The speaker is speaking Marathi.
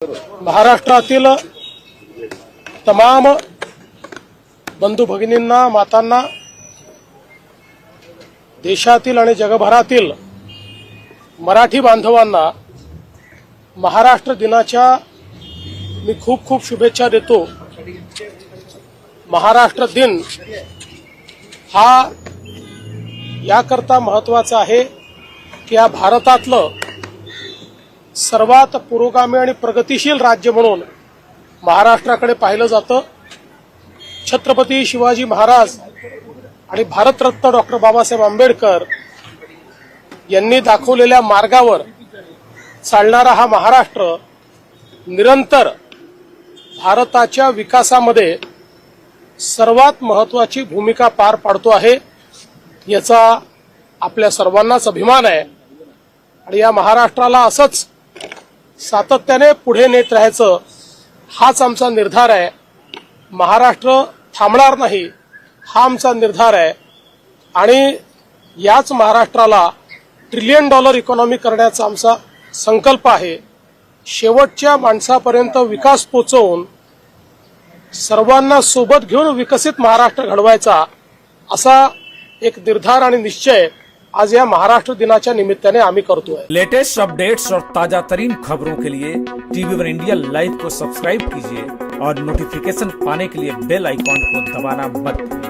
महाराष्ट्रातील तमाम बंधू भगिनींना, मातांना, देशातील आणि जगभरातील मराठी बांधवांना महाराष्ट्र दिनाच्या मी खूप खूप शुभेच्छा देतो। महाराष्ट्र दिन हा याकरता महत्त्वाचा आहे की या भारतातलं सर्वात पुरोगामी आणि प्रगतिशील राज्य म्हणून महाराष्ट्राकडे पाहिलं जातं। छत्रपती शिवाजी महाराज आणि भारतरत्न डॉक्टर बाबासाहेब आंबेडकर यांनी दाखवलेल्या मार्गावर चालणारा हा महाराष्ट्र निरंतर भारताच्या विकासामध्ये सर्वात महत्त्वाची भूमिका पार पाडतो आहे, याचा आपल्या सर्वांनाच अभिमान आहे। आणि या महाराष्ट्राला असंच सातत्याने पुढे नेत राहायचं हाच आमचा निर्धार आहे। महाराष्ट्र थांबणार नाही हा आमचा निर्धार आहे आणि याच महाराष्ट्राला $1 ट्रिलियन इकॉनॉमी करण्याचा आमचा संकल्प आहे। शेवटच्या माणसापर्यंत विकास पोहोचवून सर्वांना सोबत घेऊन विकसित महाराष्ट्र घडवायचा असा एक निर्धार आणि निश्चय आज या महाराष्ट्र दिनाच्या निमित्ताने आम्ही करतोय। लेटेस्ट अपडेट्स और ताजा तरीन खबरों के लिए TV1 इंडिया लाइव को सब्सक्राइब कीजिए और नोटिफिकेशन पाने के लिए बेल आइकॉन को दबाना मत भूलिए।